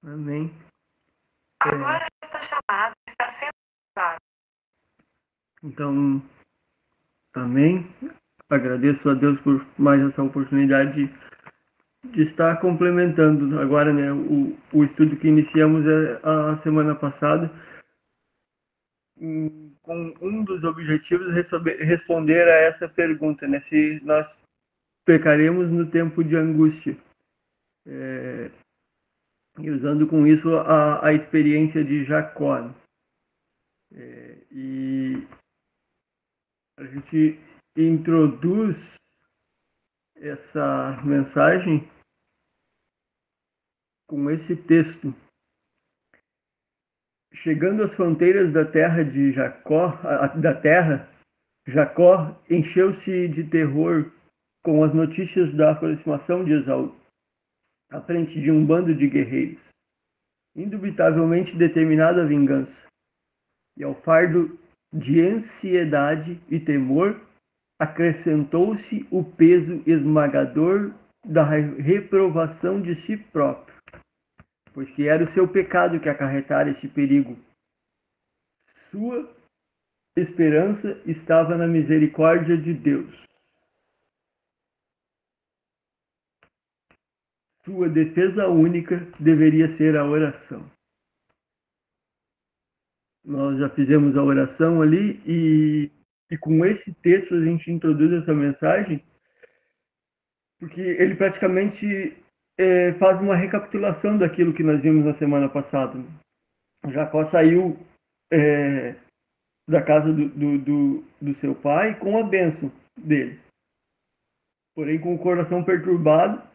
Amém. Agora esta chamada está sendo gravada. Então, amém. Agradeço a Deus por mais essa oportunidade de estar complementando agora, né, o estudo que iniciamos a semana passada, com um dos objetivos responder a essa pergunta, né, se nós pecaremos no tempo de angústia. E usando com isso a experiência de Jacó. E a gente introduz essa mensagem com esse texto. Chegando às fronteiras da terra de Jacó encheu-se de terror com as notícias da aproximação de Esaú, à frente de um bando de guerreiros, indubitavelmente determinado à vingança. E ao fardo de ansiedade e temor acrescentou-se o peso esmagador da reprovação de si próprio, pois que era o seu pecado que acarretara este perigo. Sua esperança estava na misericórdia de Deus. Sua defesa única deveria ser a oração. Nós já fizemos a oração ali e com esse texto a gente introduz essa mensagem, porque ele praticamente faz uma recapitulação daquilo que nós vimos na semana passada. Jacó saiu da casa do seu pai com a bênção dele, porém com o coração perturbado,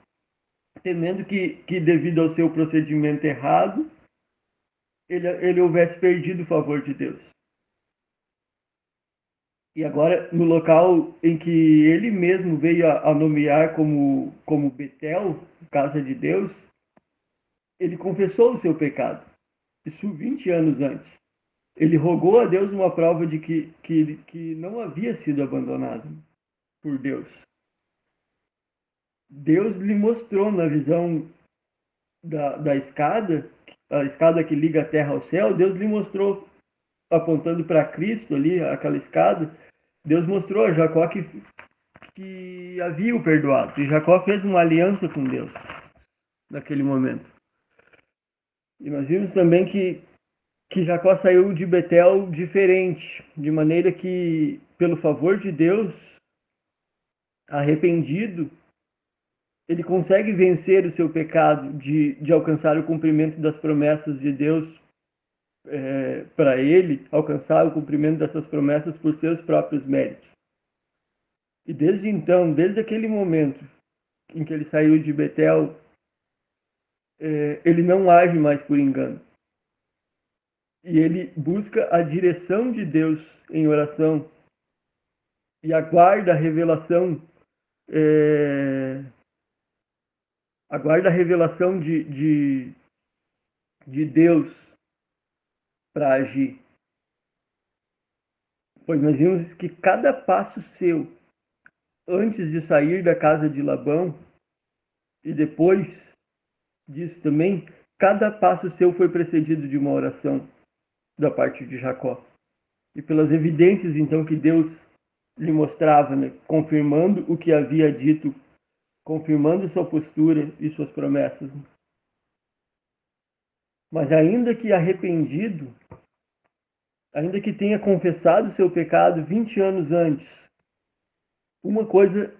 temendo que devido ao seu procedimento errado, ele houvesse perdido o favor de Deus. E agora, no local em que ele mesmo veio a nomear como Betel, casa de Deus, ele confessou o seu pecado. Isso 20 anos antes. Ele rogou a Deus uma prova de que não havia sido abandonado por Deus. Deus lhe mostrou na visão da escada, a escada que liga a terra ao céu, Deus lhe mostrou, apontando para Cristo ali, aquela escada, Deus mostrou a Jacó que havia o perdoado. E Jacó fez uma aliança com Deus naquele momento. E nós vimos também que Jacó saiu de Betel diferente, de maneira que, pelo favor de Deus, arrependido, ele consegue vencer o seu pecado de alcançar o cumprimento das promessas de Deus para ele, alcançar o cumprimento dessas promessas por seus próprios méritos. E desde então, desde aquele momento em que ele saiu de Betel, ele não age mais por engano. E ele busca a direção de Deus em oração e aguarda a revelação de Deus para agir. Pois nós vimos que cada passo seu, antes de sair da casa de Labão, e depois disso também, cada passo seu foi precedido de uma oração da parte de Jacó. E pelas evidências, então, que Deus lhe mostrava, né, confirmando o que havia dito, confirmando sua postura e suas promessas. Mas ainda que arrependido, ainda que tenha confessado seu pecado 20 anos antes, uma coisa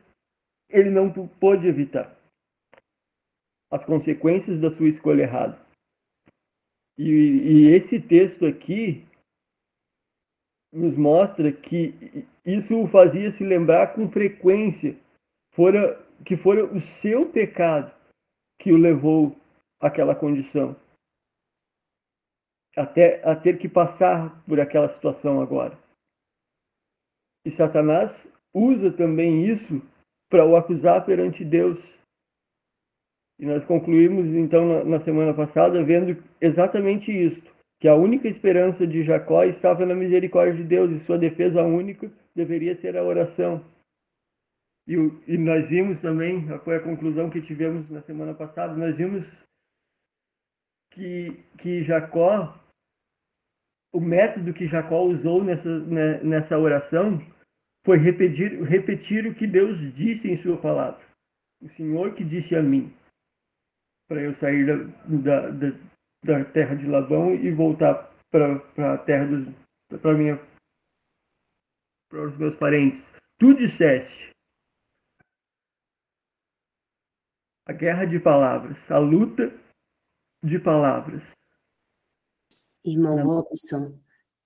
ele não pôde evitar: as consequências da sua escolha errada. E esse texto aqui nos mostra que isso o fazia se lembrar com frequência que fora o seu pecado que o levou àquela condição, até a ter que passar por aquela situação agora. E Satanás usa também isso para o acusar perante Deus. E nós concluímos então na semana passada vendo exatamente isso, que a única esperança de Jacó estava na misericórdia de Deus e sua defesa única deveria ser a oração. E nós vimos também, foi a conclusão que tivemos na semana passada, nós vimos que Jacó, o método que Jacó usou nessa oração foi repetir o que Deus disse em sua palavra. O Senhor que disse a mim, para eu sair da terra de Labão e voltar para a terra para os meus parentes. Tu disseste. A guerra de palavras, a luta de palavras. Irmão Robson,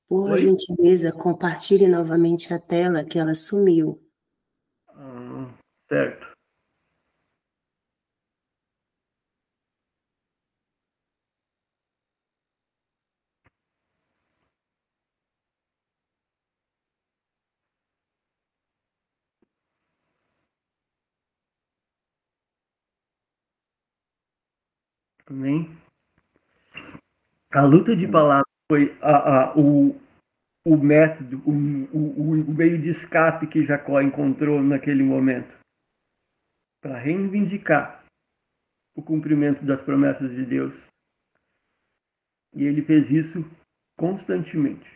por Oi? gentileza, compartilhe novamente a tela que ela sumiu. Certo. Amém. A luta de palavras foi o método, o meio de escape que Jacó encontrou naquele momento para reivindicar o cumprimento das promessas de Deus. E ele fez isso constantemente.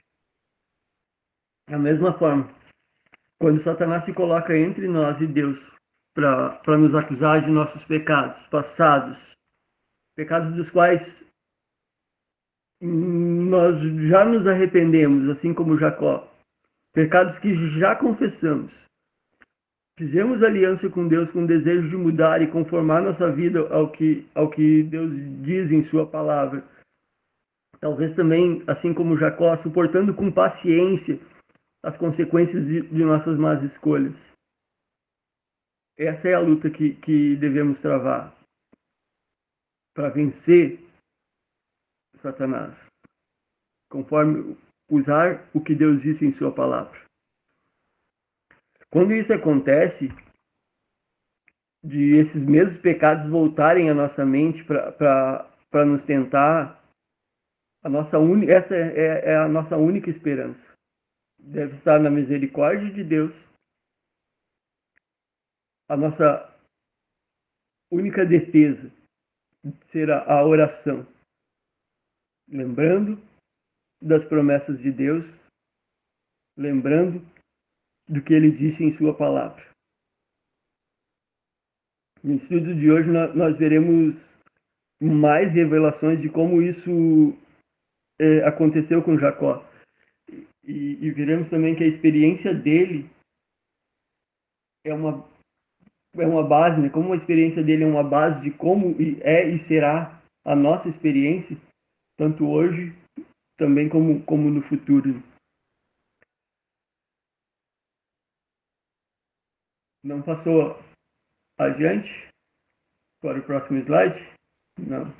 Da mesma forma, quando Satanás se coloca entre nós e Deus para nos acusar de nossos pecados passados, pecados dos quais nós já nos arrependemos, assim como Jacó, pecados que já confessamos, fizemos aliança com Deus com o desejo de mudar e conformar nossa vida ao que Deus diz em sua palavra. Talvez também, assim como Jacó, suportando com paciência as consequências de nossas más escolhas. Essa é a luta que devemos travar para vencer Satanás, conforme usar o que Deus disse em sua palavra. Quando isso acontece, de esses mesmos pecados voltarem à nossa mente para nos tentar, essa é a nossa única esperança. Deve estar na misericórdia de Deus. A nossa única defesa será a oração, lembrando das promessas de Deus, lembrando do que ele disse em sua palavra. No estudo de hoje nós veremos mais revelações de como isso aconteceu com Jacó. E veremos também que a experiência dele é uma base, né? Como a experiência dele é uma base de como é e será a nossa experiência, tanto hoje também como no futuro. Não passou adiante para o próximo slide? Não.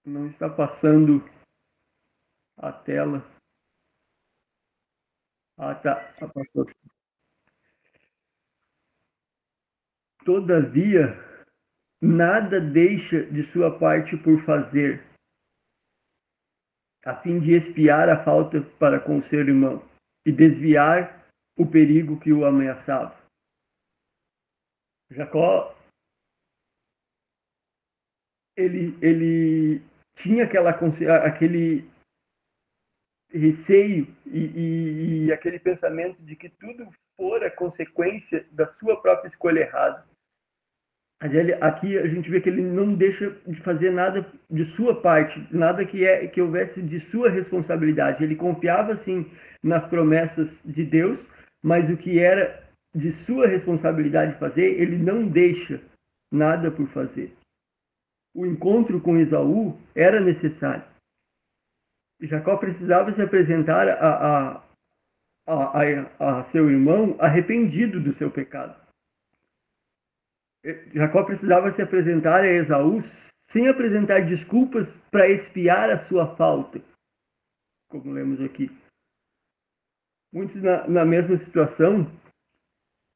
Não está passando a tela. Ah, tá. Passou. Todavia, nada deixa de sua parte por fazer, a fim de expiar a falta para com seu irmão e desviar o perigo que o ameaçava. Jacó, ele tinha aquele receio e aquele pensamento de que tudo fora consequência da sua própria escolha errada. Mas aqui a gente vê que ele não deixa de fazer nada de sua parte, nada que houvesse de sua responsabilidade. Ele confiava, sim, nas promessas de Deus, mas o que era de sua responsabilidade fazer, ele não deixa nada por fazer. O encontro com Esaú era necessário. Jacó precisava se apresentar a seu irmão arrependido do seu pecado. Jacó precisava se apresentar a Esaú sem apresentar desculpas para expiar a sua falta, como lemos aqui. Muitos, na mesma situação,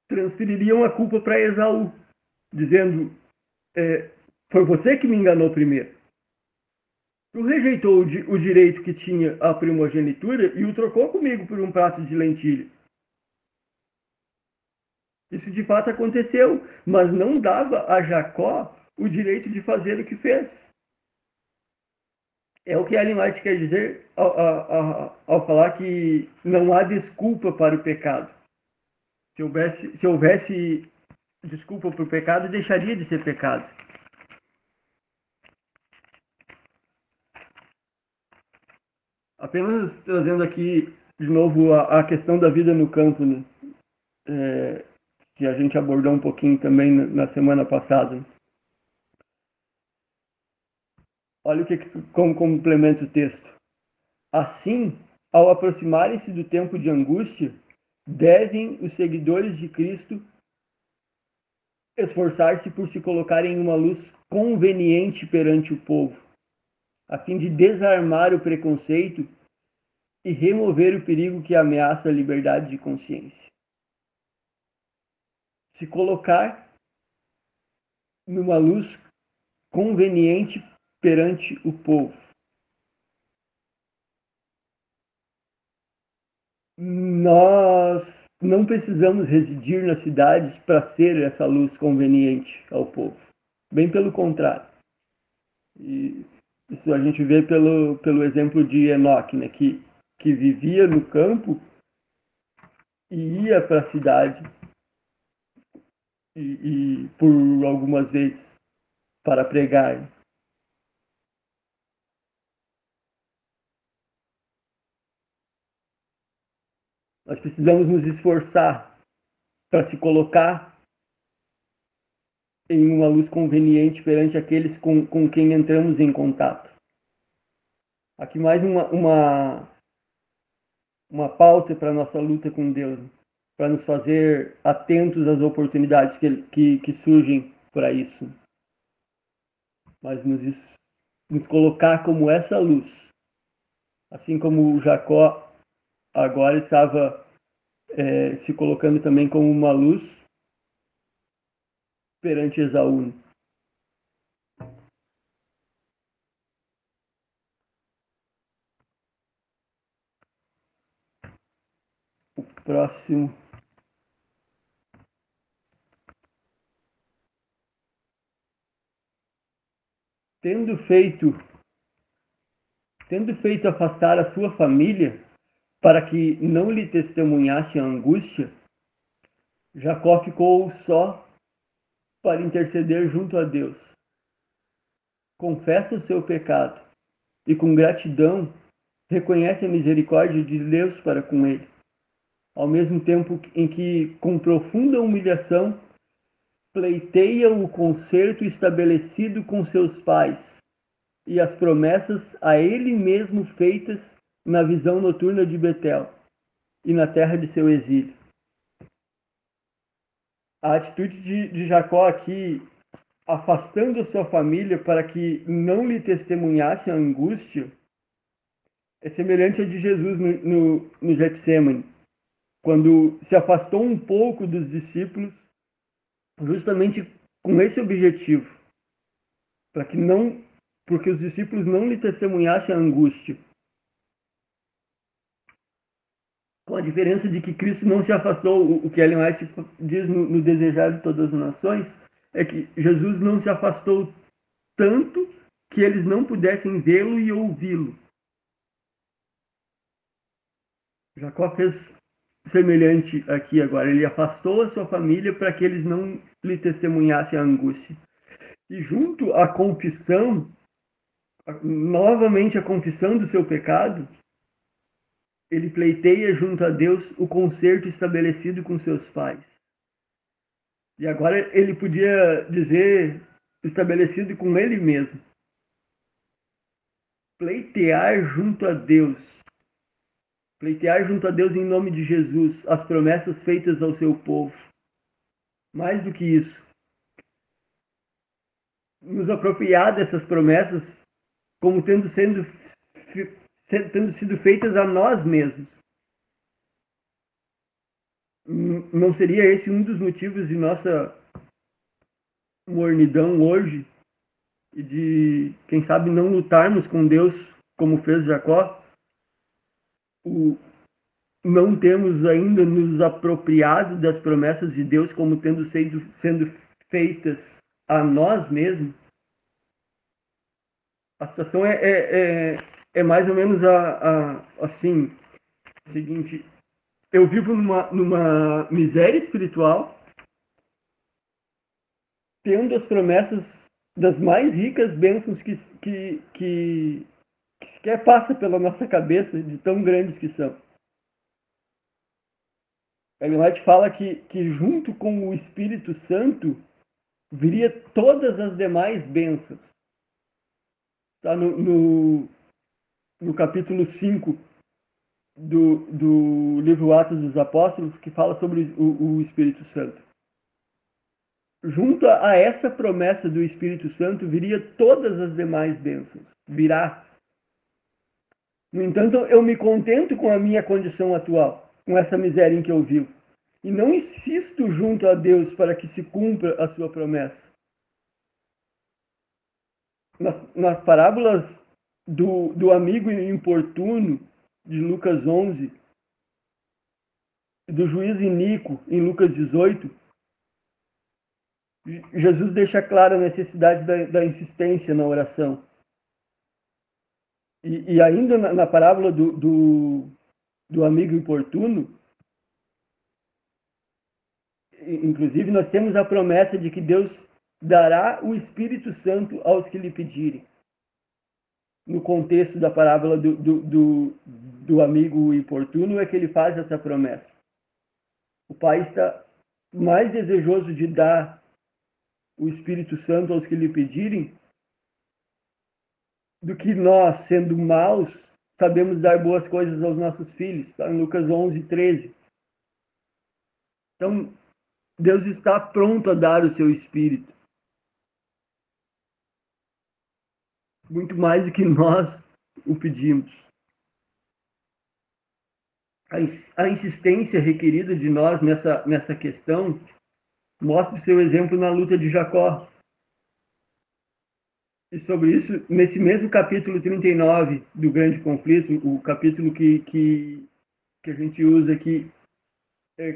transfeririam a culpa para Esaú, dizendo: foi você que me enganou primeiro. Tu rejeitou o direito que tinha à primogenitura e o trocou comigo por um prato de lentilha. Isso de fato aconteceu, mas não dava a Jacó o direito de fazer o que fez. É o que Ellen White quer dizer ao falar que não há desculpa para o pecado. Se houvesse desculpa para o pecado, deixaria de ser pecado. Apenas trazendo aqui de novo a questão da vida no campo, né? Que a gente abordou um pouquinho também na semana passada. Olha como complementa o texto. Assim, ao aproximarem-se do tempo de angústia, devem os seguidores de Cristo esforçar-se por se colocarem em uma luz conveniente perante o povo, a fim de desarmar o preconceito e remover o perigo que ameaça a liberdade de consciência. Se colocar numa luz conveniente perante o povo. Nós não precisamos residir nas cidades para ser essa luz conveniente ao povo. Bem pelo contrário. E isso a gente vê pelo exemplo de Enoque, né, que vivia no campo e ia para a cidade e por algumas vezes para pregar. Nós precisamos nos esforçar para se colocar em uma luz conveniente perante aqueles com quem entramos em contato. Aqui mais uma pauta para a nossa luta com Deus, para nos fazer atentos às oportunidades que surgem para isso. Mas nos colocar como essa luz, assim como Jacó agora estava se colocando também como uma luz perante Esaú. O próximo. Tendo feito afastar a sua família, para que não lhe testemunhasse a angústia, Jacó ficou só para interceder junto a Deus. Confessa o seu pecado e, com gratidão, reconhece a misericórdia de Deus para com ele, ao mesmo tempo em que, com profunda humilhação, pleiteia o concerto estabelecido com seus pais e as promessas a ele mesmo feitas na visão noturna de Betel e na terra de seu exílio. A atitude de Jacó aqui, afastando a sua família para que não lhe testemunhasse a angústia, é semelhante a de Jesus no Getsêmani, quando se afastou um pouco dos discípulos, justamente com esse objetivo, porque os discípulos não lhe testemunhassem a angústia. Com a diferença de que Cristo não se afastou, o que Ellen White diz no Desejar de Todas as Nações, é que Jesus não se afastou tanto que eles não pudessem vê-lo e ouvi-lo. Jacó fez semelhante aqui agora. Ele afastou a sua família para que eles não lhe testemunhassem a angústia. E junto à confissão, novamente a confissão do seu pecado, ele pleiteia junto a Deus o concerto estabelecido com seus pais. E agora ele podia dizer estabelecido com ele mesmo. Pleitear junto a Deus. Pleitear junto a Deus em nome de Jesus as promessas feitas ao seu povo. Mais do que isso, nos apropriar dessas promessas como tendo sido feitas a nós mesmos. Não seria esse um dos motivos de nossa mornidão hoje e de, quem sabe, não lutarmos com Deus como fez Jacó? não temos ainda nos apropriado das promessas de Deus como sendo feitas a nós mesmos, a situação é mais ou menos assim, o seguinte: eu vivo numa miséria espiritual, tendo as promessas das mais ricas bênçãos que sequer passa pela nossa cabeça, de tão grandes que são. Ellen White fala que junto com o Espírito Santo viria todas as demais bênçãos. Está no capítulo 5 do livro Atos dos Apóstolos, que fala sobre o Espírito Santo. Junto a essa promessa do Espírito Santo viria todas as demais bênçãos. Virá. No entanto, eu me contento com a minha condição atual, com essa miséria em que eu vivo, e não insisto junto a Deus para que se cumpra a sua promessa. Nas parábolas do amigo importuno, de Lucas 11, do juiz iníquo, em Lucas 18, Jesus deixa clara a necessidade da insistência na oração. E ainda na parábola do amigo importuno, inclusive, nós temos a promessa de que Deus dará o Espírito Santo aos que lhe pedirem. No contexto da parábola do amigo importuno, é que ele faz essa promessa. O Pai está mais desejoso de dar o Espírito Santo aos que lhe pedirem do que nós, sendo maus, sabemos dar boas coisas aos nossos filhos. Está em Lucas 11, 13. Então, Deus está pronto a dar o seu Espírito. Muito mais do que nós o pedimos. A insistência requerida de nós nessa questão mostra o seu exemplo na luta de Jacó. E sobre isso, nesse mesmo capítulo 39 do Grande Conflito, o capítulo que a gente usa aqui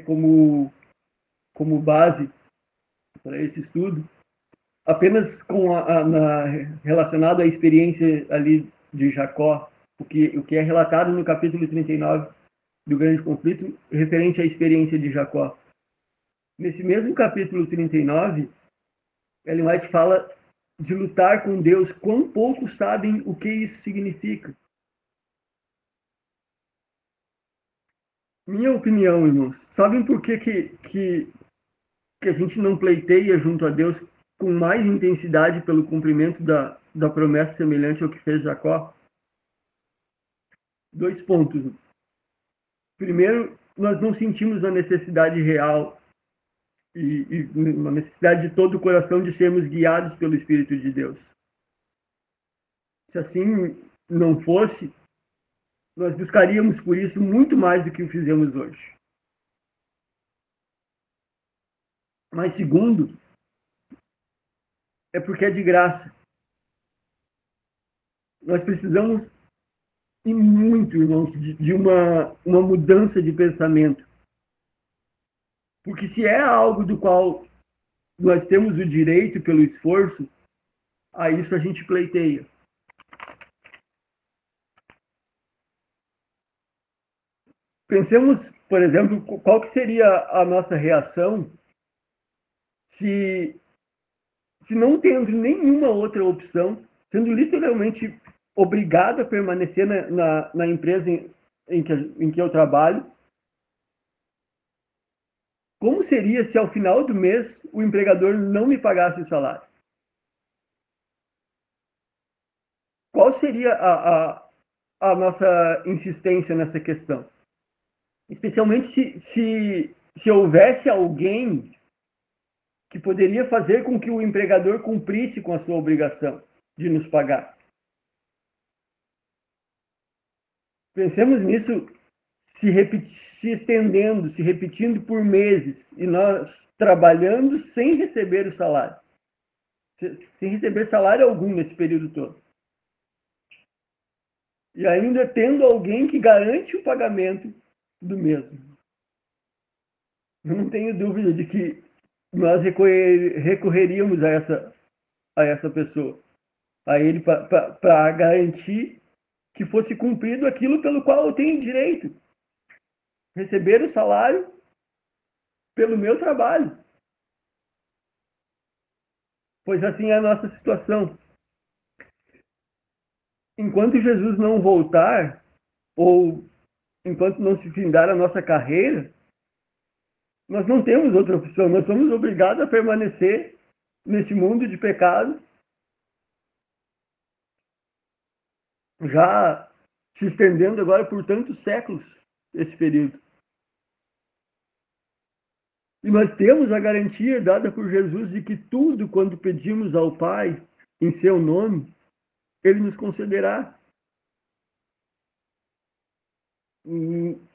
como base para esse estudo, apenas relacionado à experiência ali de Jacó, o que é relatado no capítulo 39 do Grande Conflito, referente à experiência de Jacó. Nesse mesmo capítulo 39, Ellen White fala de lutar com Deus, quão poucos sabem o que isso significa. Minha opinião, irmãos, sabem por que a gente não pleiteia junto a Deus com mais intensidade pelo cumprimento da promessa semelhante ao que fez Jacó? 2 pontos. Primeiro, nós não sentimos a necessidade real e uma necessidade de todo o coração de sermos guiados pelo Espírito de Deus. Se assim não fosse, nós buscaríamos por isso muito mais do que o fizemos hoje. Mas segundo, é porque é de graça. Nós precisamos, e muito, irmãos, de uma mudança de pensamento. Porque se é algo do qual nós temos o direito pelo esforço, a isso a gente pleiteia. Pensemos, por exemplo, qual que seria a nossa reação se não tendo nenhuma outra opção, sendo literalmente obrigado a permanecer na empresa em que eu trabalho. Como seria se ao final do mês o empregador não me pagasse o salário? Qual seria a nossa insistência nessa questão? Especialmente se houvesse alguém que poderia fazer com que o empregador cumprisse com a sua obrigação de nos pagar. Pensemos nisso se estendendo, se repetindo por meses, e nós trabalhando sem receber o salário. Sem receber salário algum nesse período todo. E ainda tendo alguém que garante o pagamento do mesmo. Eu não tenho dúvida de que nós recorreríamos a essa pessoa, a ele, para garantir que fosse cumprido aquilo pelo qual eu tenho direito. Receber o salário pelo meu trabalho. Pois assim é a nossa situação. Enquanto Jesus não voltar, ou enquanto não se findar a nossa carreira, nós não temos outra opção. Nós somos obrigados a permanecer nesse mundo de pecado, já se estendendo agora por tantos séculos, esse período. E nós temos a garantia dada por Jesus de que tudo, quando pedimos ao Pai em seu nome, Ele nos concederá.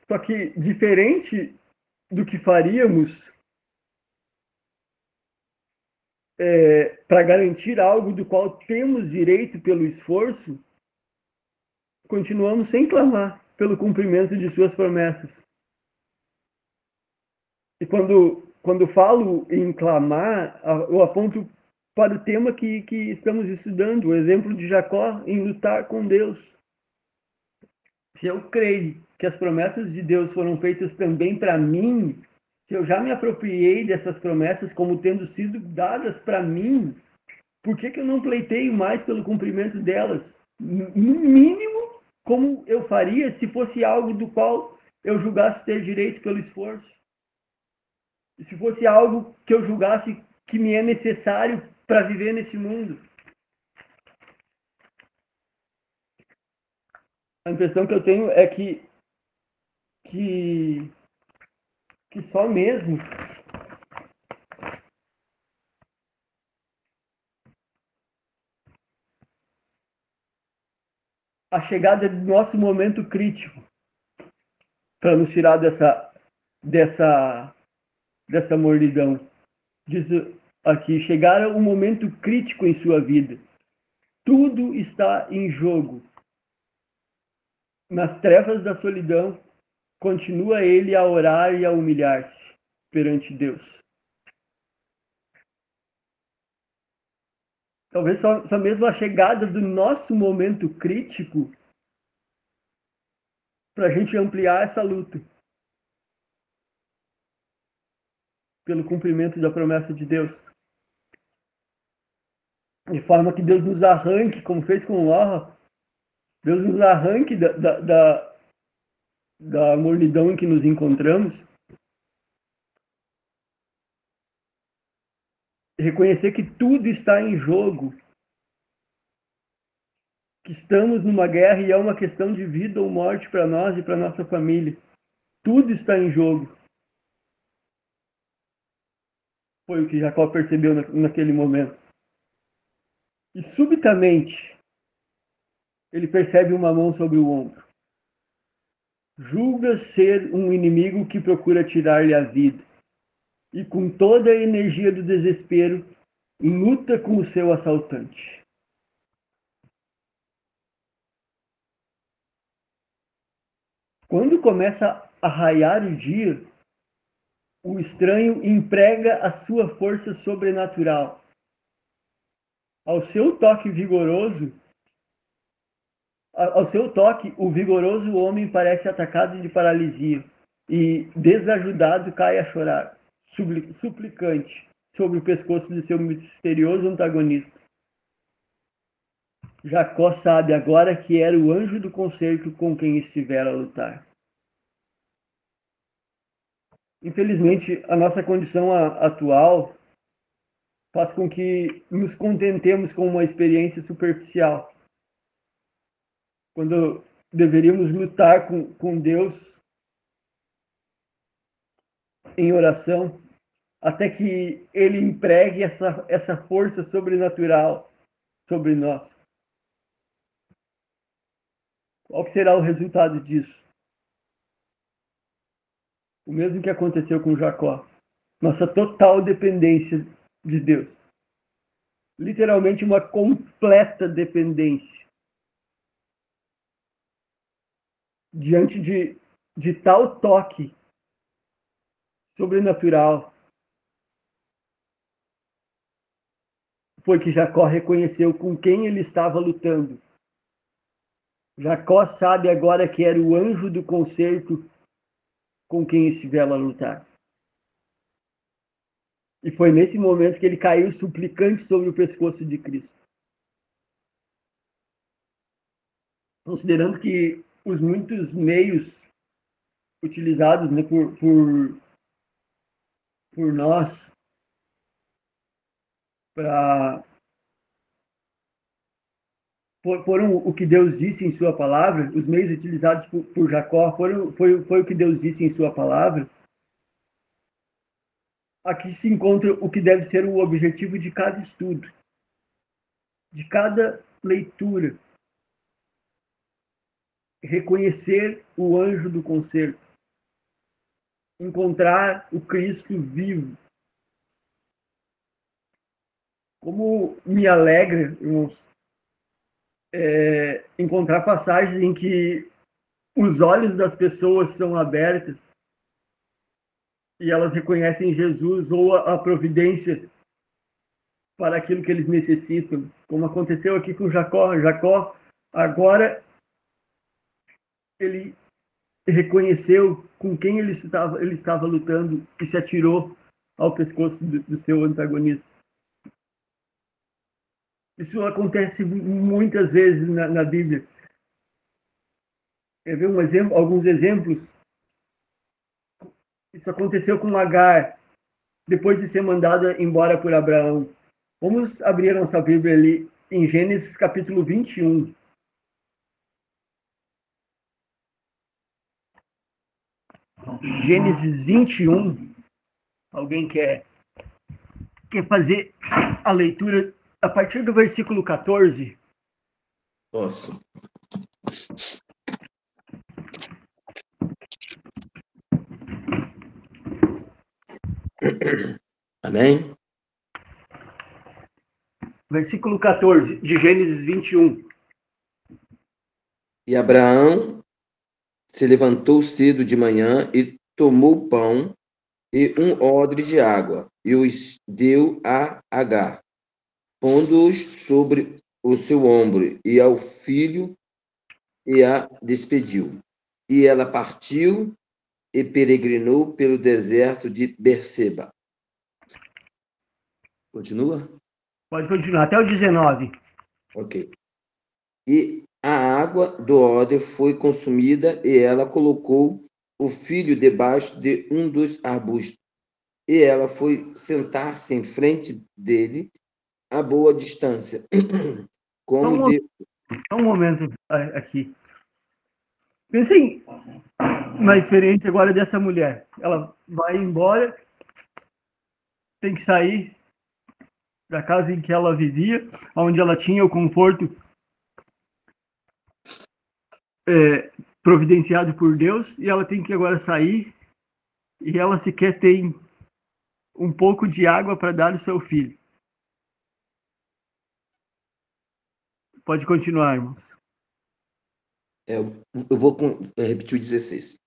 Só que, diferente do que faríamos para garantir algo do qual temos direito pelo esforço, continuamos sem clamar pelo cumprimento de suas promessas. E quando falo em clamar, eu aponto para o tema que estamos estudando, o exemplo de Jacó em lutar com Deus. Se eu creio que as promessas de Deus foram feitas também para mim, se eu já me apropriei dessas promessas como tendo sido dadas para mim, por que eu não pleiteio mais pelo cumprimento delas? No mínimo, como eu faria se fosse algo do qual eu julgasse ter direito pelo esforço. E se fosse algo que eu julgasse que me é necessário para viver nesse mundo. A impressão que eu tenho é que só mesmo a chegada do nosso momento crítico para nos tirar dessa mornidão. Diz aqui, chegar um momento crítico em sua vida. Tudo está em jogo. Nas trevas da solidão, continua ele a orar e a humilhar-se perante Deus. Talvez só mesmo a chegada do nosso momento crítico para a gente ampliar essa luta pelo cumprimento da promessa de Deus. De forma que Deus nos arranque, como fez com Ló, Deus nos arranque da mornidão em que nos encontramos. Reconhecer que tudo está em jogo. Que estamos numa guerra e é uma questão de vida ou morte para nós e para nossa família. Tudo está em jogo. Foi o que Jacó percebeu naquele momento. E subitamente, ele percebe uma mão sobre o ombro. Julga ser um inimigo que procura tirar-lhe a vida. E com toda a energia do desespero, luta com o seu assaltante. Quando começa a raiar o dia, o estranho emprega a sua força sobrenatural. Ao seu toque, o vigoroso homem parece atacado de paralisia e, desajudado, cai a chorar, suplicante, sobre o pescoço de seu misterioso antagonista. Jacó sabe agora que era o anjo do concerto com quem estivera a lutar. Infelizmente, a nossa condição atual faz com que nos contentemos com uma experiência superficial, quando deveríamos lutar com Deus em oração, até que Ele empregue essa força sobrenatural sobre nós. Qual será o resultado disso? O mesmo que aconteceu com Jacó. Nossa total dependência de Deus. Literalmente uma completa dependência. Diante de tal toque sobrenatural foi que Jacó reconheceu com quem ele estava lutando. Jacó sabe agora que era o anjo do concerto com quem estivera a lutar. E foi nesse momento que ele caiu suplicante sobre o pescoço de Cristo. Considerando que os muitos meios utilizados, né, por nós para foram o que Deus disse em sua palavra, os meios utilizados por Jacó foi o que Deus disse em sua palavra. Aqui se encontra o que deve ser o objetivo de cada estudo, de cada leitura. Reconhecer o anjo do concerto. Encontrar o Cristo vivo. Como me alegra, irmãos, encontrar passagens em que os olhos das pessoas são abertos e elas reconhecem Jesus ou a providência para aquilo que eles necessitam, como aconteceu aqui com Jacó. Jacó, agora, ele reconheceu com quem ele estava lutando e se atirou ao pescoço do seu antagonista. Isso acontece muitas vezes na Bíblia. Quer ver alguns exemplos? Isso aconteceu com Agar, depois de ser mandada embora por Abraão. Vamos abrir a nossa Bíblia ali em Gênesis capítulo 21. Gênesis 21. Alguém quer fazer a leitura a partir do versículo 14? Posso. Amém? Versículo 14 de Gênesis 21. E Abraão se levantou cedo de manhã e tomou pão e um odre de água e os deu a Agar, pondo-os sobre o seu ombro e ao filho e a despediu. E ela partiu e peregrinou pelo deserto de Berseba. Continua? Pode continuar, até o 19. Ok. E a água do odre foi consumida e ela colocou o filho debaixo de um dos arbustos. E ela foi sentar-se em frente dele a boa distância. Como Só um momento aqui. Pensem na experiência agora dessa mulher. Ela vai embora, tem que sair da casa em que ela vivia, onde ela tinha o conforto providenciado por Deus, e ela tem que agora sair, e ela sequer tem um pouco de água para dar ao seu filho. Pode continuar, irmãos. Eu vou repetir o 16.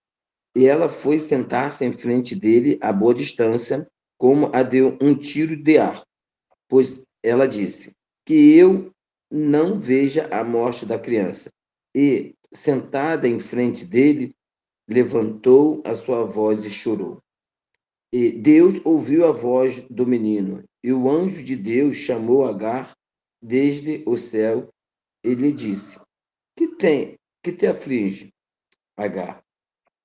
E ela foi sentar-se em frente dele a boa distância, como a de um tiro de ar, pois ela disse, que eu não veja a morte da criança. E, sentada em frente dele, levantou a sua voz e chorou. E Deus ouviu a voz do menino, e o anjo de Deus chamou Agar desde o céu e lhe disse, que te aflige, Agar?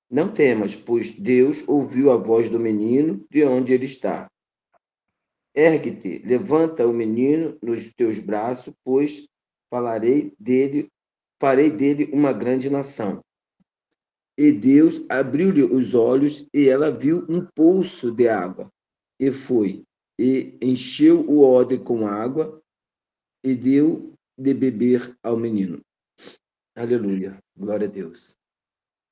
Não temas, pois Deus ouviu a voz do menino de onde ele está. Ergue-te, levanta o menino nos teus braços, pois farei dele uma grande nação. E Deus abriu-lhe os olhos e ela viu um poço de água. E foi, e encheu o odre com água e deu de beber ao menino. Aleluia, glória a Deus.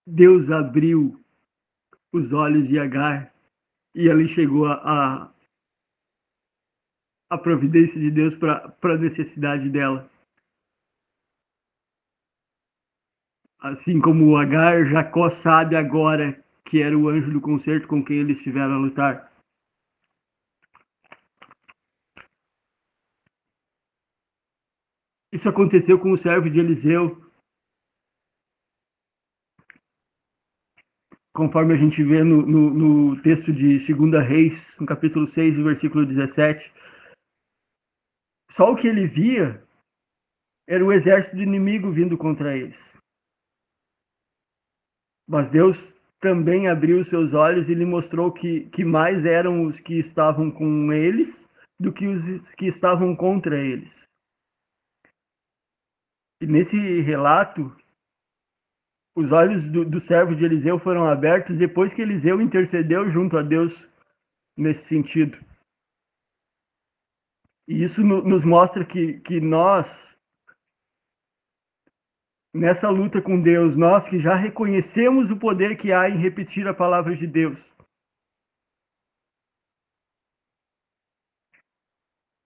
Deus abriu os olhos de Agar e ela chegou a providência de Deus para a necessidade dela. Assim como Agar, Jacó sabe agora que era o anjo do concerto com quem eles estiveram a lutar. Isso aconteceu com o servo de Eliseu, conforme a gente vê no texto de 2 Reis, no capítulo 6, versículo 17. Só o que ele via era o exército inimigo vindo contra eles. Mas Deus também abriu os seus olhos e lhe mostrou que mais eram os que estavam com eles do que os que estavam contra eles. E nesse relato, os olhos do servo de Eliseu foram abertos depois que Eliseu intercedeu junto a Deus nesse sentido. E isso nos mostra que nós, nessa luta com Deus, nós que já reconhecemos o poder que há em repetir a palavra de Deus,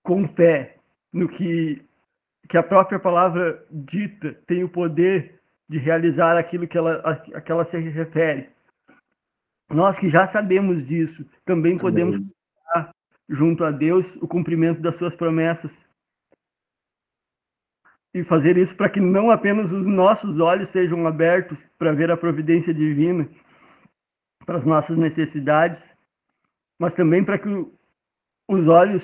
com fé no que a própria palavra dita tem o poder de realizar aquilo que ela se refere. Nós que já sabemos disso, também podemos buscar junto a Deus o cumprimento das suas promessas. E fazer isso para que não apenas os nossos olhos sejam abertos para ver a providência divina para as nossas necessidades, mas também para que os olhos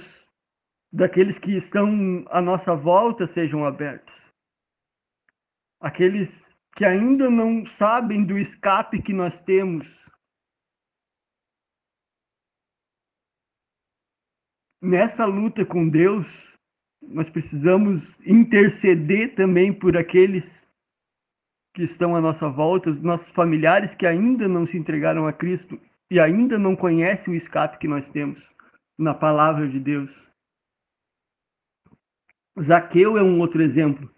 daqueles que estão à nossa volta sejam abertos. Aqueles que ainda não sabem do escape que nós temos. Nessa luta com Deus, nós precisamos interceder também por aqueles que estão à nossa volta, os nossos familiares que ainda não se entregaram a Cristo e ainda não conhecem o escape que nós temos na palavra de Deus. Zaqueu é um outro exemplo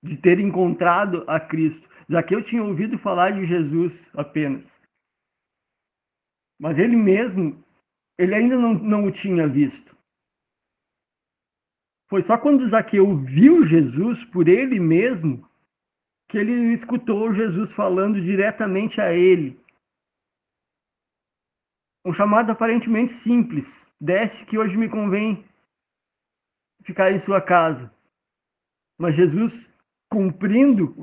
de ter encontrado a Cristo. Zaqueu tinha ouvido falar de Jesus apenas, mas ele mesmo, ele ainda não o tinha visto. Foi só quando Zaqueu viu Jesus por ele mesmo que ele escutou Jesus falando diretamente a ele. Um chamado aparentemente simples: desce que hoje me convém ficar em sua casa. Mas Jesus, cumprindo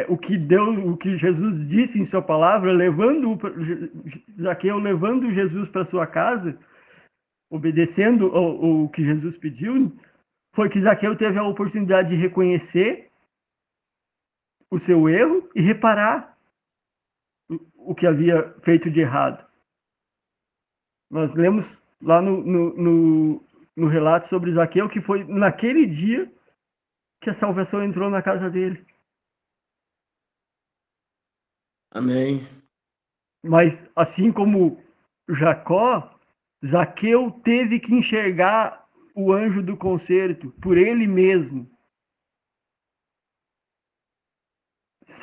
o que Jesus disse em sua palavra, Zaqueu levando Jesus para sua casa, obedecendo o que Jesus pediu, foi que Zaqueu teve a oportunidade de reconhecer o seu erro e reparar o que havia feito de errado. Nós lemos lá no relato sobre Zaqueu que foi naquele dia que a salvação entrou na casa dele. Amém. Mas assim como Jacó, Zaqueu teve que enxergar o anjo do concerto por ele mesmo.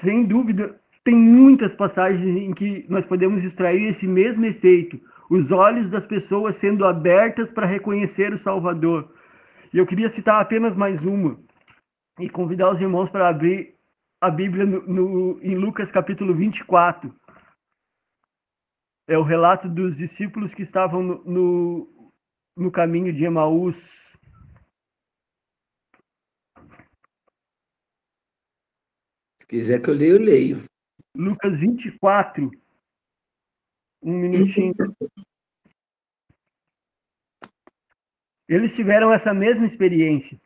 Sem dúvida, tem muitas passagens em que nós podemos extrair esse mesmo efeito. Os olhos das pessoas sendo abertas para reconhecer o Salvador. E eu queria citar apenas mais uma e convidar os irmãos para abrir a Bíblia em Lucas capítulo 24. É o relato dos discípulos que estavam no caminho de Emaús. Se quiser que eu leia, eu leio. Lucas 24. Um minutinho. Eles tiveram essa mesma experiência.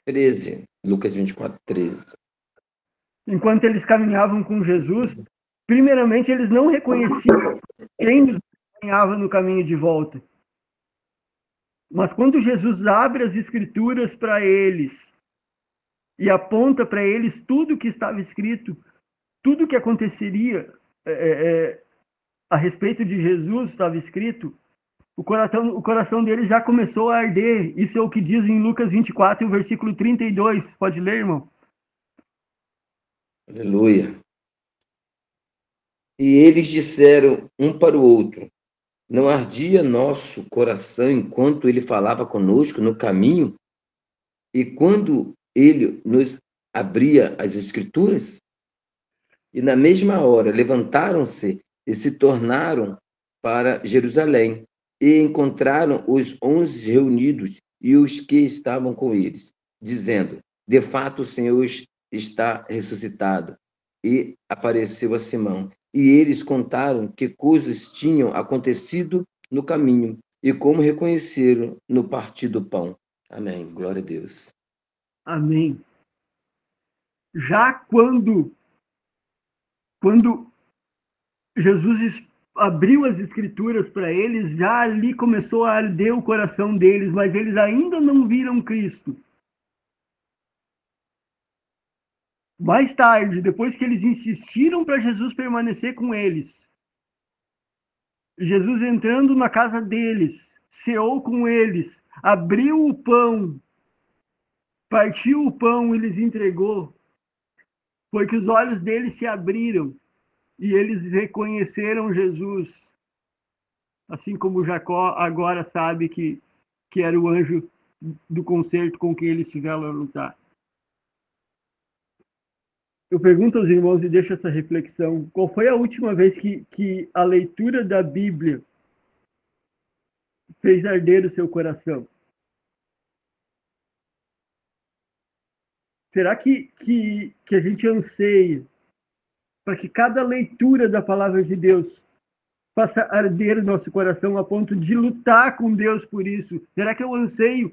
13. Lucas 24, 13. Enquanto eles caminhavam com Jesus, primeiramente eles não reconheciam quem os acompanhava no caminho de volta. Mas quando Jesus abre as Escrituras para eles e aponta para eles tudo o que estava escrito, tudo o que aconteceria a respeito de Jesus estava escrito, o coração deles já começou a arder. Isso é o que diz em Lucas 24, versículo 32. Pode ler, irmão? Aleluia. E eles disseram um para o outro: não ardia nosso coração enquanto ele falava conosco no caminho? E quando ele nos abria as Escrituras? E na mesma hora levantaram-se e se tornaram para Jerusalém, e encontraram os 11 reunidos e os que estavam com eles, dizendo: de fato, o Senhor está ressuscitado. E apareceu a Simão. E eles contaram que coisas tinham acontecido no caminho e como reconheceram no partir do pão. Amém. Glória a Deus. Amém. Já quando Jesus abriu as escrituras para eles, já ali começou a arder o coração deles, mas eles ainda não viram Cristo. Mais tarde, depois que eles insistiram para Jesus permanecer com eles, Jesus entrando na casa deles, ceou com eles, abriu o pão, partiu o pão e lhes entregou, foi que os olhos deles se abriram e eles reconheceram Jesus, assim como Jacó agora sabe que era o anjo do concerto com quem eles tiveram a lutar. Eu pergunto aos irmãos e deixo essa reflexão: qual foi a última vez que a leitura da Bíblia fez arder o seu coração? Será que a gente anseia para que cada leitura da palavra de Deus faça arder o nosso coração a ponto de lutar com Deus por isso? Será que eu anseio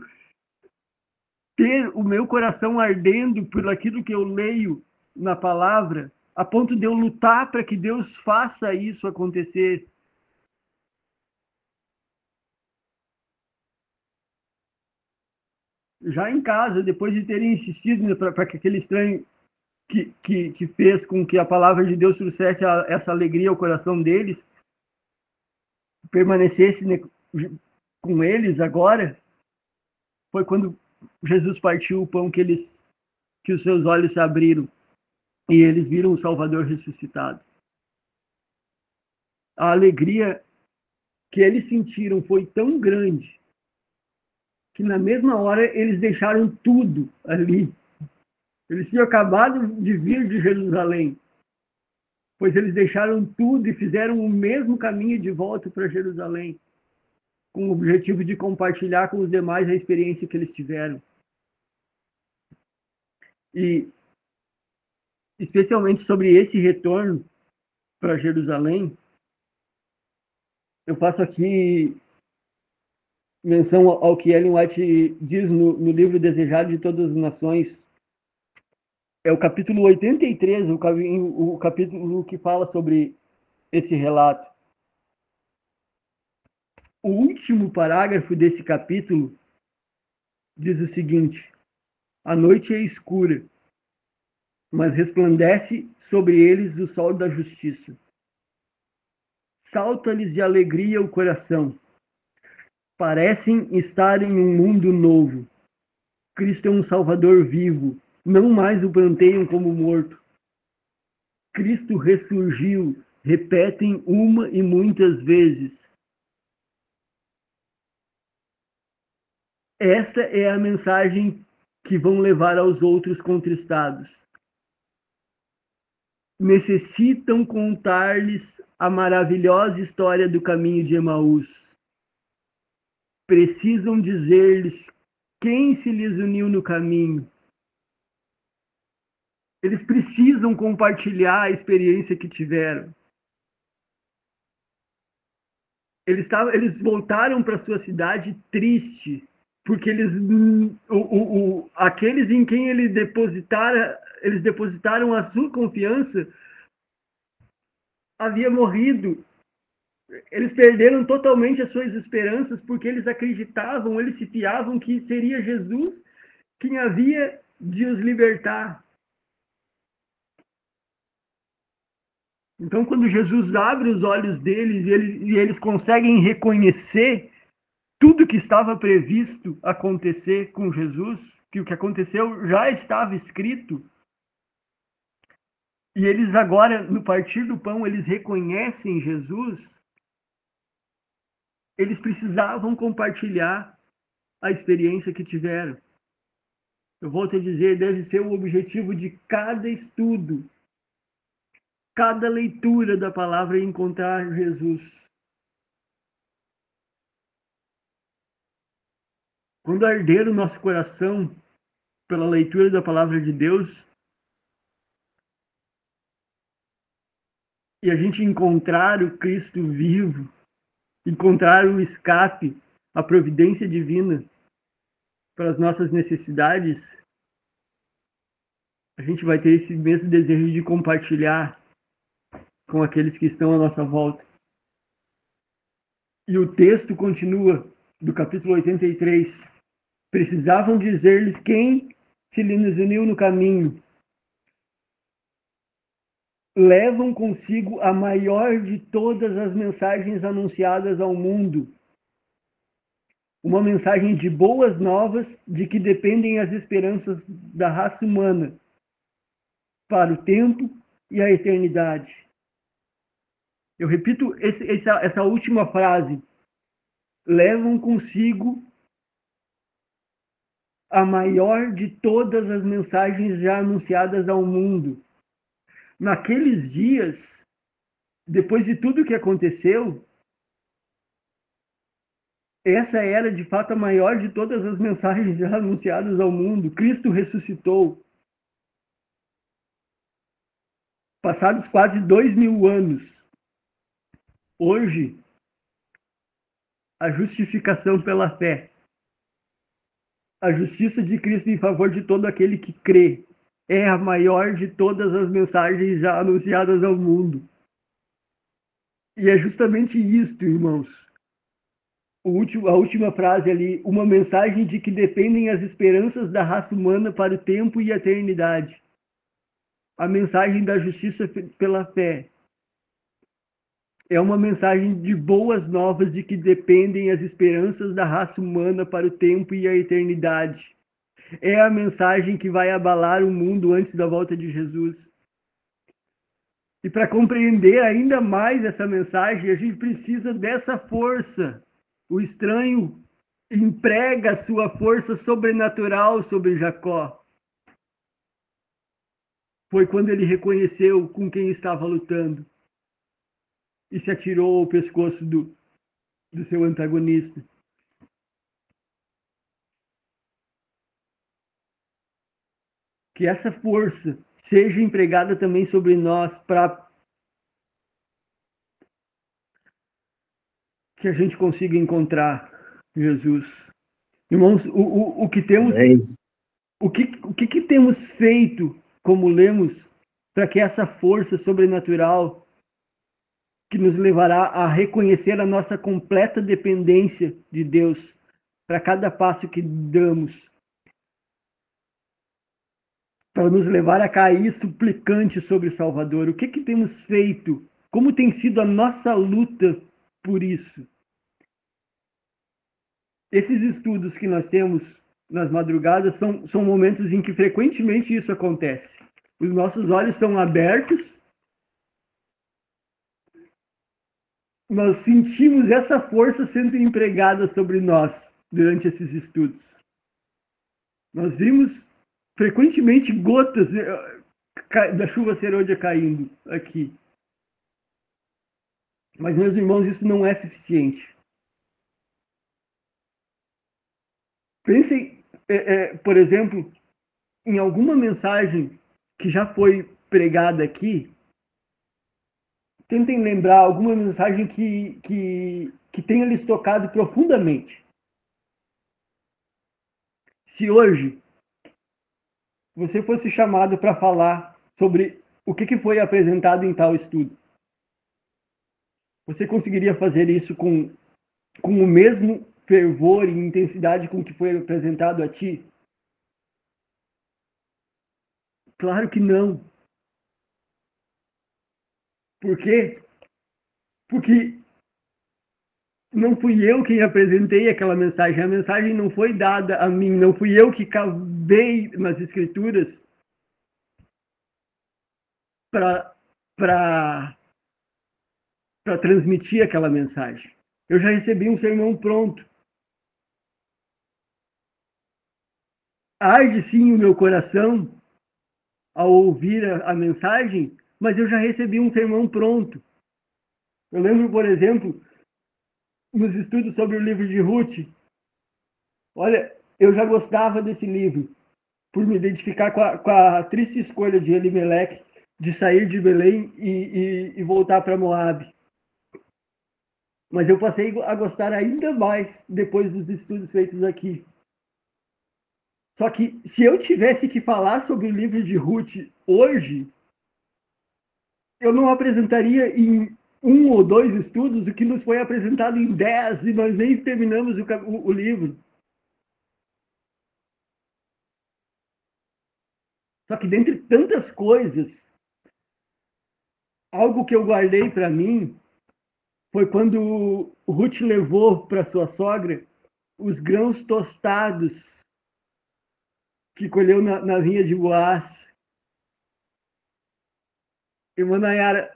ter o meu coração ardendo por aquilo que eu leio na palavra, a ponto de eu lutar para que Deus faça isso acontecer? Já em casa, depois de terem insistido para que aquele estranho que fez com que a palavra de Deus trouxesse essa alegria ao coração deles, permanecesse com eles agora, foi quando Jesus partiu o pão que os seus olhos se abriram e eles viram o Salvador ressuscitado. A alegria que eles sentiram foi tão grande que na mesma hora eles deixaram tudo ali. Eles tinham acabado de vir de Jerusalém, pois eles deixaram tudo e fizeram o mesmo caminho de volta para Jerusalém, com o objetivo de compartilhar com os demais a experiência que eles tiveram. E, especialmente sobre esse retorno para Jerusalém, eu faço aqui menção ao que Ellen White diz no livro Desejado de Todas as Nações. É o capítulo 83, o capítulo que fala sobre esse relato. O último parágrafo desse capítulo diz o seguinte: a noite é escura, mas resplandece sobre eles o sol da justiça. Salta-lhes de alegria o coração. Parecem estar em um mundo novo. Cristo é um Salvador vivo. Não mais o planteiam como morto. Cristo ressurgiu, repetem uma e muitas vezes. Essa é a mensagem que vão levar aos outros contristados. Necessitam contar-lhes a maravilhosa história do caminho de Emaús. Precisam dizer-lhes quem se lhes uniu no caminho. Eles precisam compartilhar a experiência que tiveram. Eles voltaram para sua cidade triste, porque aqueles em quem eles depositaram a sua confiança havia morrido. Eles perderam totalmente as suas esperanças, porque eles acreditavam, eles se fiavam que seria Jesus quem havia de os libertar. Então, quando Jesus abre os olhos deles e eles conseguem reconhecer tudo que estava previsto acontecer com Jesus, que o que aconteceu já estava escrito, e eles agora, no partir do pão, eles reconhecem Jesus, eles precisavam compartilhar a experiência que tiveram. Eu volto a dizer, deve ser o objetivo de cada estudo, cada leitura da palavra e encontrar Jesus. Quando arder o nosso coração pela leitura da palavra de Deus e a gente encontrar o Cristo vivo, encontrar o escape, a providência divina para as nossas necessidades, a gente vai ter esse mesmo desejo de compartilhar com aqueles que estão à nossa volta. E o texto continua, do capítulo 83. Precisavam dizer-lhes quem se lhes uniu no caminho. Levam consigo a maior de todas as mensagens anunciadas ao mundo. Uma mensagem de boas novas de que dependem as esperanças da raça humana para o tempo e a eternidade. Eu repito essa última frase. Levam consigo a maior de todas as mensagens já anunciadas ao mundo. Naqueles dias, depois de tudo que aconteceu, essa era de fato a maior de todas as mensagens já anunciadas ao mundo. Cristo ressuscitou. Passados quase 2000 anos, hoje, a justificação pela fé, a justiça de Cristo em favor de todo aquele que crê, é a maior de todas as mensagens já anunciadas ao mundo. E é justamente isto, irmãos. A última frase ali, uma mensagem de que dependem as esperanças da raça humana para o tempo e a eternidade. A mensagem da justiça pela fé. É uma mensagem de boas novas de que dependem as esperanças da raça humana para o tempo e a eternidade. É a mensagem que vai abalar o mundo antes da volta de Jesus. E para compreender ainda mais essa mensagem, a gente precisa dessa força. O estranho emprega a sua força sobrenatural sobre Jacó. Foi quando ele reconheceu com quem estava lutando e se atirou ao pescoço do seu antagonista. Que essa força seja empregada também sobre nós para que a gente consiga encontrar Jesus. Irmãos, o que temos, o que temos feito, como lemos, para que essa força sobrenatural que nos levará a reconhecer a nossa completa dependência de Deus para cada passo que damos, para nos levar a cair suplicante sobre o Salvador. O que temos feito? Como tem sido a nossa luta por isso? Esses estudos que nós temos nas madrugadas são momentos em que frequentemente isso acontece. Os nossos olhos são abertos, nós sentimos essa força sendo empregada sobre nós durante esses estudos. Nós vimos frequentemente gotas da chuva serôdia caindo aqui. Mas, meus irmãos, isso não é suficiente. Pensem, por exemplo, em alguma mensagem que já foi pregada aqui. Tentem lembrar alguma mensagem que tenha lhes tocado profundamente. Se hoje você fosse chamado para falar sobre o que foi apresentado em tal estudo, você conseguiria fazer isso com o mesmo fervor e intensidade com que foi apresentado a ti? Claro que não. Por quê? Porque não fui eu quem apresentei aquela mensagem. A mensagem não foi dada a mim. Não fui eu que cavei nas Escrituras para transmitir aquela mensagem. Eu já recebi um sermão pronto. Arde sim o meu coração ao ouvir a mensagem, mas eu já recebi um sermão pronto. Eu lembro, por exemplo, nos estudos sobre o livro de Ruth, olha, eu já gostava desse livro, por me identificar com a triste escolha de Elimeleque de sair de Belém e voltar para Moabe. Mas eu passei a gostar ainda mais depois dos estudos feitos aqui. Só que se eu tivesse que falar sobre o livro de Ruth hoje, eu não apresentaria em 1 ou 2 estudos o que nos foi apresentado em 10 e nós nem terminamos o livro. Só que dentre tantas coisas, algo que eu guardei para mim foi quando Ruth levou para sua sogra os grãos tostados que colheu na vinha de Boaz. Irmã Nayara,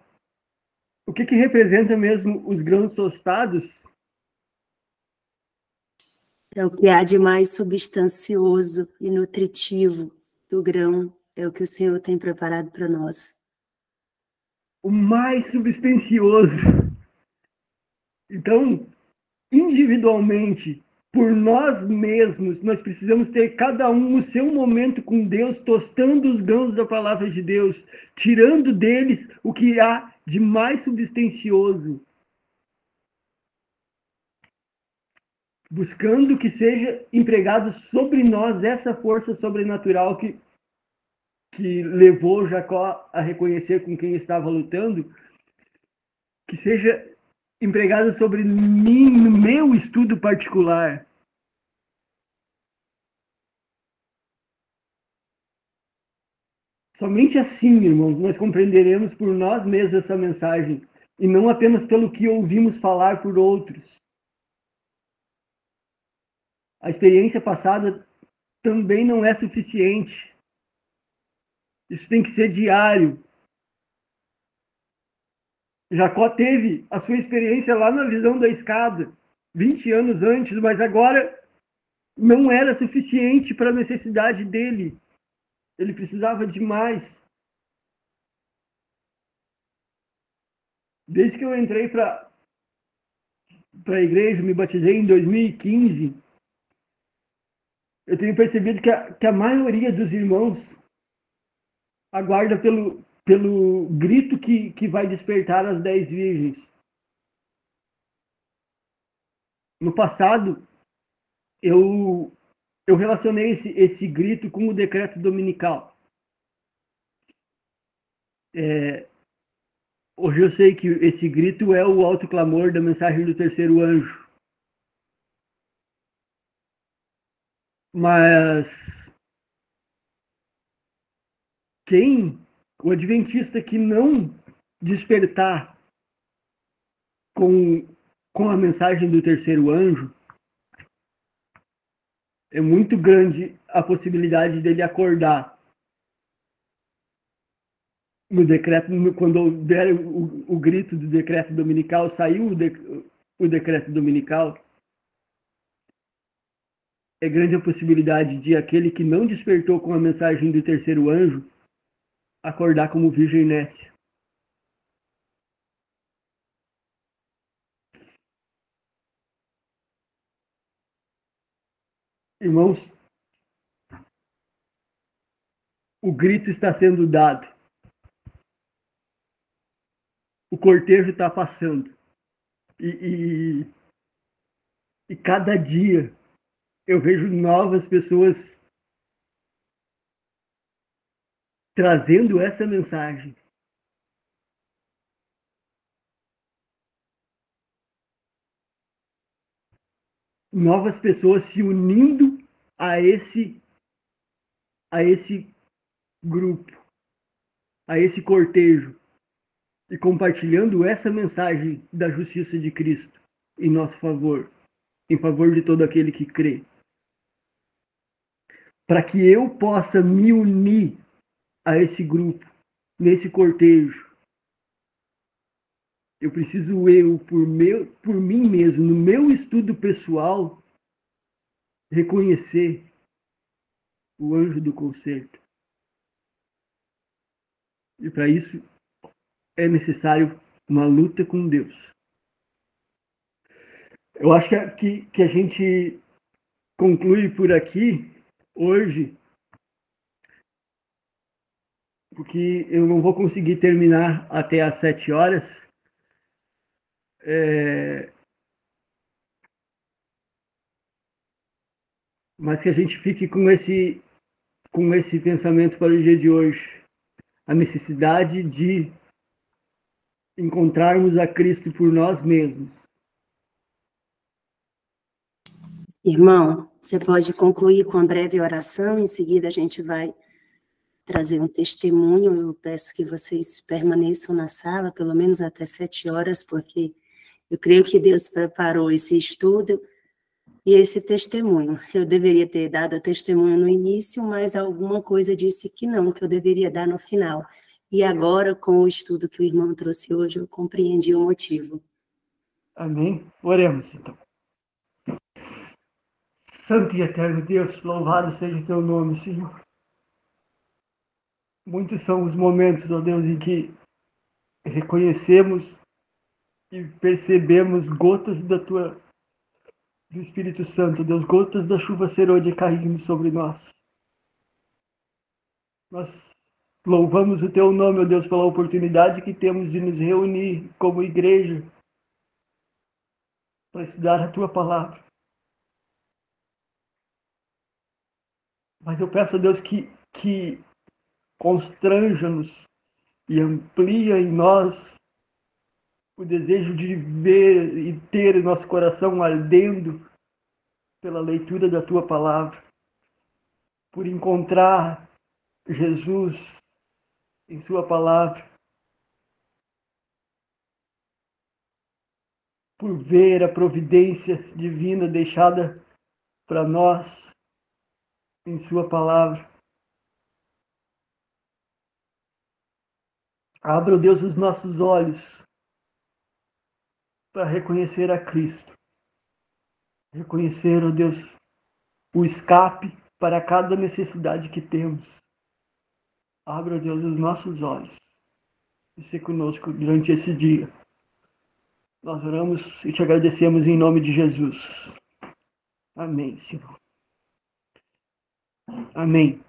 o que representa mesmo os grãos tostados? É o que há de mais substancioso e nutritivo do grão, é o que o Senhor tem preparado para nós. O mais substancioso. Então, individualmente, por nós mesmos, nós precisamos ter cada um o seu momento com Deus, tostando os grãos da palavra de Deus, tirando deles o que há de mais substancioso, buscando que seja empregado sobre nós essa força sobrenatural que levou Jacó a reconhecer com quem estava lutando, que seja empregado sobre mim no meu estudo particular. Somente assim, irmãos, nós compreenderemos por nós mesmos essa mensagem e não apenas pelo que ouvimos falar por outros. A experiência passada também não é suficiente. Isso tem que ser diário. Jacó teve a sua experiência lá na visão da escada, 20 anos antes, mas agora não era suficiente para a necessidade dele. Ele precisava de mais. Desde que eu entrei para a igreja, me batizei em 2015, eu tenho percebido que a maioria dos irmãos aguarda pelo grito que vai despertar as 10 virgens. No passado, eu relacionei esse grito com o decreto dominical. Hoje eu sei que esse grito é o alto clamor da mensagem do terceiro anjo. Mas o adventista que não despertar com a mensagem do terceiro anjo, é muito grande a possibilidade dele acordar no decreto, quando der o grito do decreto dominical, saiu o decreto dominical, é grande a possibilidade de aquele que não despertou com a mensagem do terceiro anjo acordar como virgem nécia. Irmãos, o grito está sendo dado. O cortejo está passando. E cada dia eu vejo novas pessoas trazendo essa mensagem. Novas pessoas se unindo a esse grupo, a esse cortejo, e compartilhando essa mensagem da justiça de Cristo em nosso favor, em favor de todo aquele que crê. Para que eu possa me unir a esse grupo, nesse cortejo, eu preciso por mim mesmo, no meu estudo pessoal, reconhecer o anjo do concerto. E para isso, é necessário uma luta com Deus. Eu acho que a gente conclui por aqui hoje, porque eu não vou conseguir terminar até às 7 horas. Mas que a gente fique com esse pensamento para o dia de hoje. A necessidade de encontrarmos a Cristo por nós mesmos. Irmão, você pode concluir com uma breve oração, em seguida a gente vai trazer um testemunho. Eu peço que vocês permaneçam na sala, pelo menos até 7 horas, porque eu creio que Deus preparou esse estudo e esse testemunho. Eu deveria ter dado testemunho no início, mas alguma coisa disse que não, que eu deveria dar no final. E agora, com o estudo que o irmão trouxe hoje, eu compreendi o motivo. Amém? Oremos, então. Santo e eterno Deus, louvado seja o teu nome, Senhor. Muitos são os momentos, ó Deus, em que reconhecemos e percebemos gotas do Espírito Santo, Deus, gotas da chuva serôdia caindo sobre nós. Nós louvamos o teu nome, ó Deus, pela oportunidade que temos de nos reunir como igreja para estudar a tua palavra. Mas eu peço a Deus que constranja-nos e amplia em nós o desejo de ver e ter o nosso coração ardendo pela leitura da tua palavra, por encontrar Jesus em sua palavra, por ver a providência divina deixada para nós em sua palavra. Abra, ó Deus, os nossos olhos para reconhecer a Cristo. Reconhecer, ó Deus, o escape para cada necessidade que temos. Abra, ó Deus, os nossos olhos e seja conosco durante esse dia. Nós oramos e te agradecemos em nome de Jesus. Amém, Senhor. Amém.